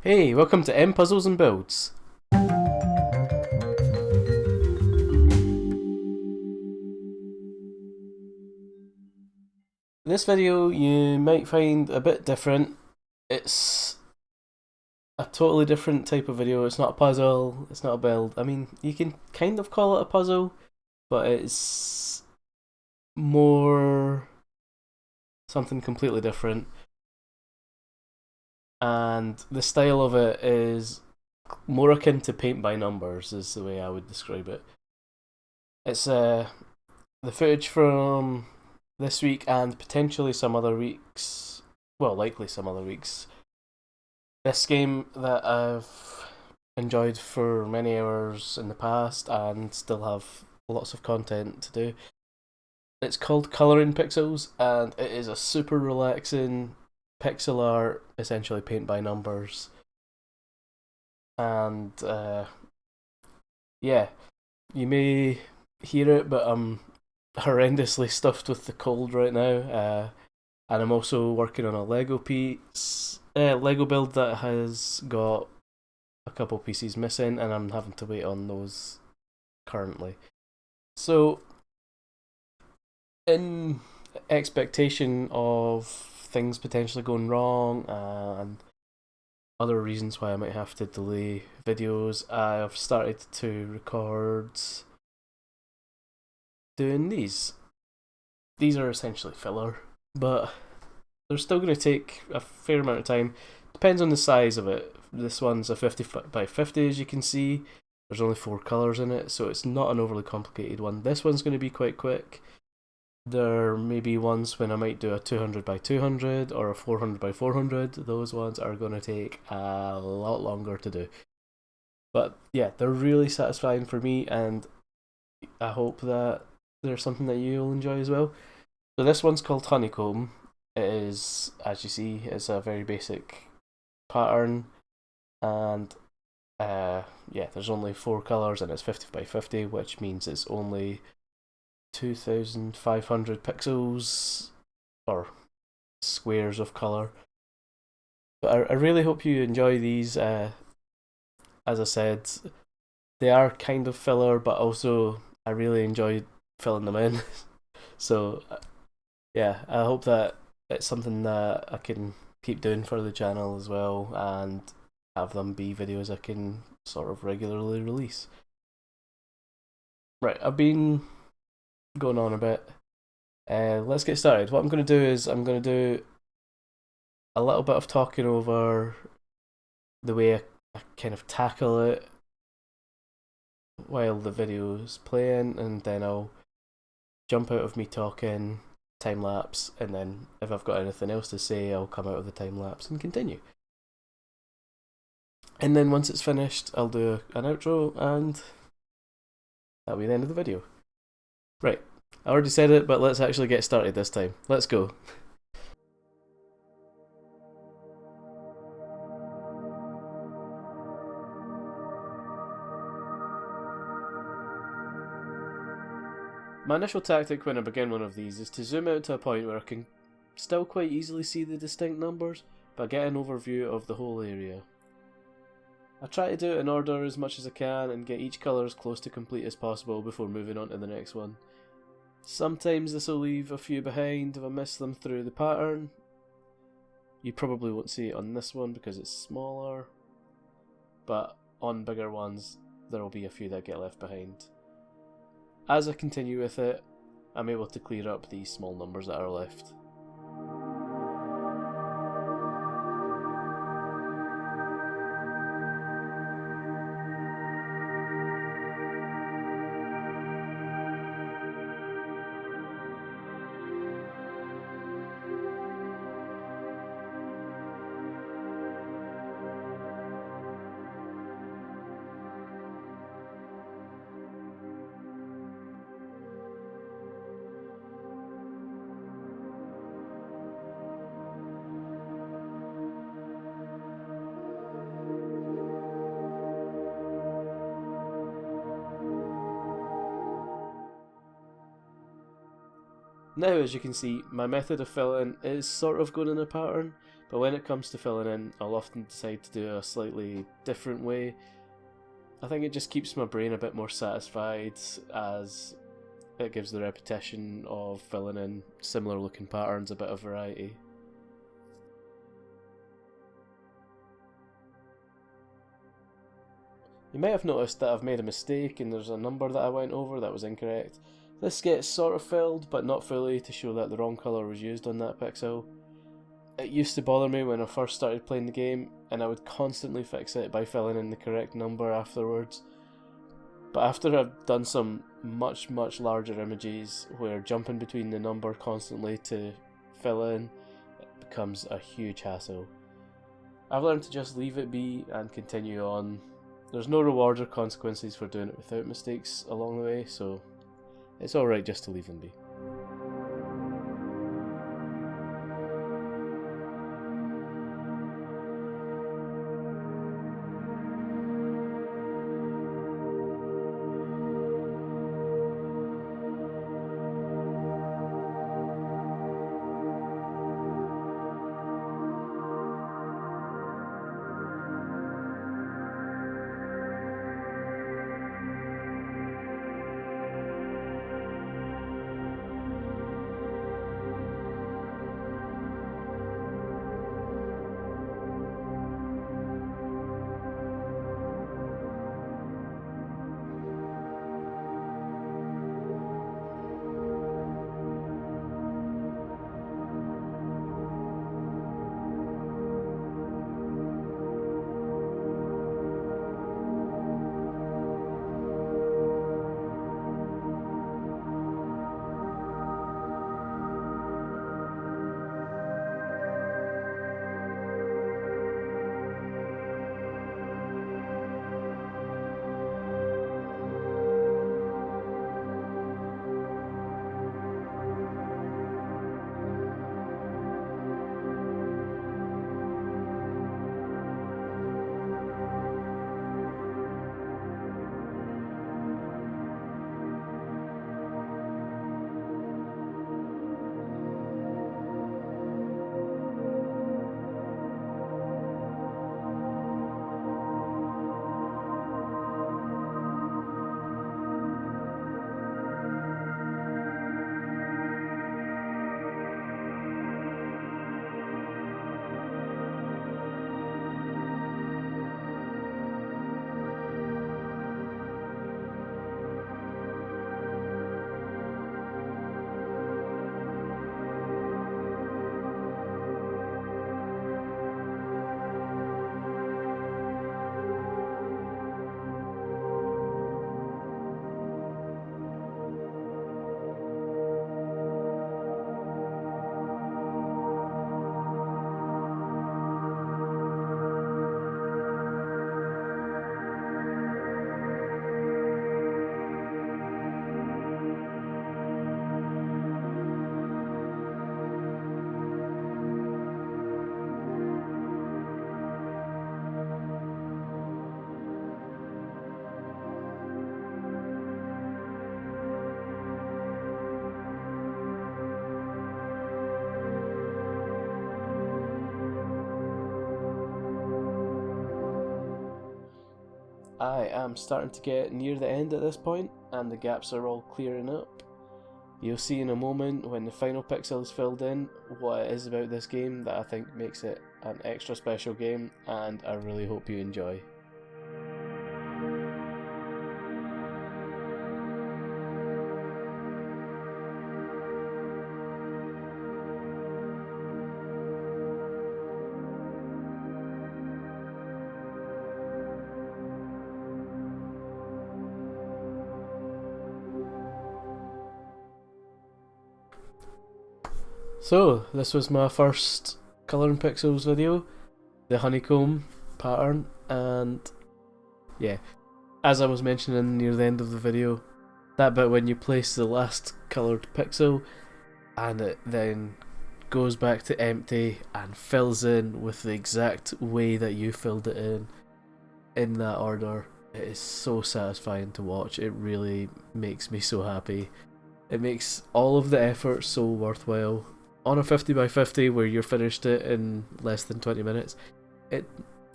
Hey, welcome to M Puzzles and Builds. This video you might find a bit different. It's a totally different type of video. It's not a puzzle, it's not a build. I mean, you can kind of call it a puzzle, but it's more something completely different. And the style of it is more akin to paint by numbers, is the way I would describe it. It's the footage from this week and potentially some other weeks. Well, likely some other weeks. This game that I've enjoyed for many hours in the past and still have lots of content to do. It's called Colouring Pixels and it is a super relaxing pixel art, essentially paint by numbers. And yeah, you may hear it, but I'm horrendously stuffed with the cold right now. And I'm also working on a Lego build that has got a couple pieces missing, and I'm having to wait on those currently. So, in expectation of things potentially going wrong and other reasons why I might have to delay videos, I've started to record doing these. These are essentially filler, but they're still going to take a fair amount of time. Depends on the size of it. This one's a 50 by 50, as you can see. There's only 4 colours in it, so it's not an overly complicated one. This one's going to be quite quick. There may be ones when I might do a 200 by 200 or a 400 by 400. Those ones are going to take a lot longer to do. But yeah, they're really satisfying for me, and I hope that there's something that you'll enjoy as well. So this one's called Honeycomb. It is, as you see, it's a very basic pattern, and yeah, there's only 4 colours and it's 50 by 50, which means it's only 2,500 pixels or squares of colour. But I really hope you enjoy these. As I said, they are kind of filler, but also I really enjoy filling them in. So yeah, I hope that it's something that I can keep doing for the channel as well and have them be videos I can sort of regularly release. Right, I've been going on a bit. Let's get started. What I'm going to do is I'm going to do a little bit of talking over the way I kind of tackle it while the video's playing, and then I'll jump out of me talking, time lapse, and then if I've got anything else to say, I'll come out of the time lapse and continue. And then once it's finished, I'll do an outro, and that'll be the end of the video. Right, I already said it, but let's actually get started this time. Let's go. My initial tactic when I begin one of these is to zoom out to a point where I can still quite easily see the distinct numbers, but get an overview of the whole area. I try to do it in order as much as I can and get each colour as close to complete as possible before moving on to the next one. Sometimes this will leave a few behind if I miss them through the pattern. You probably won't see it on this one because it's smaller, but on bigger ones there will be a few that get left behind. As I continue with it, I'm able to clear up these small numbers that are left. Now, as you can see, my method of filling is sort of going in a pattern, but when it comes to filling in, I'll often decide to do it a slightly different way. I think it just keeps my brain a bit more satisfied, as it gives the repetition of filling in similar looking patterns a bit of variety. You might have noticed that I've made a mistake and there's a number that I went over that was incorrect. This gets sort of filled, but not fully, to show that the wrong colour was used on that pixel. It used to bother me when I first started playing the game, and I would constantly fix it by filling in the correct number afterwards. But after I've done some much larger images where jumping between the number constantly to fill in, it becomes a huge hassle. I've learned to just leave it be and continue on. There's no rewards or consequences for doing it without mistakes along the way, so it's alright just to leave them be. I am starting to get near the end at this point, and the gaps are all clearing up. You'll see in a moment, when the final pixel is filled in, what it is about this game that I think makes it an extra special game, and I really hope you enjoy. So, this was my first Colouring Pixels video, the Honeycomb pattern, and yeah, as I was mentioning near the end of the video, that bit when you place the last coloured pixel and it then goes back to empty and fills in with the exact way that you filled it in that order, it is so satisfying to watch. It really makes me so happy. It makes all of the effort so worthwhile. On a 50 by 50 where you're finished it in less than 20 minutes,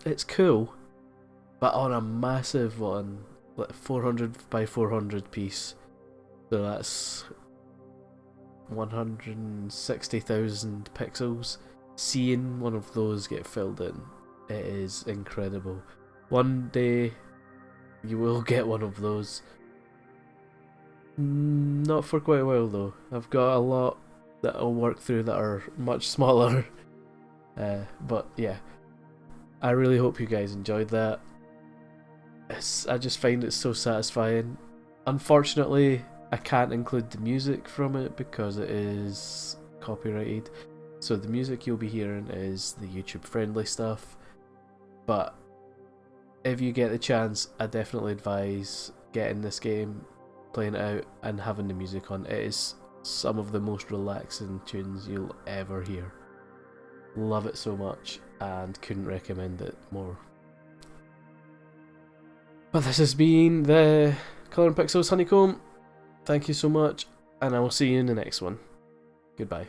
it's cool. But on a massive one, like 400 by 400 piece, so that's 160,000 pixels, seeing one of those get filled in, it is incredible. One day you will get one of those. Not for quite a while though. I've got a lot that I'll work through that are much smaller. But yeah, I really hope you guys enjoyed that. I just find it so satisfying. Unfortunately, I can't include the music from it because it is copyrighted. So the music you'll be hearing is the YouTube friendly stuff. But if you get the chance, I definitely advise getting this game, playing it out, and having the music on. It is some of the most relaxing tunes you'll ever hear. Love it so much and couldn't recommend it more. But this has been the Colour and Pixels Honeycomb. Thank you so much, and I will see you in the next one. Goodbye.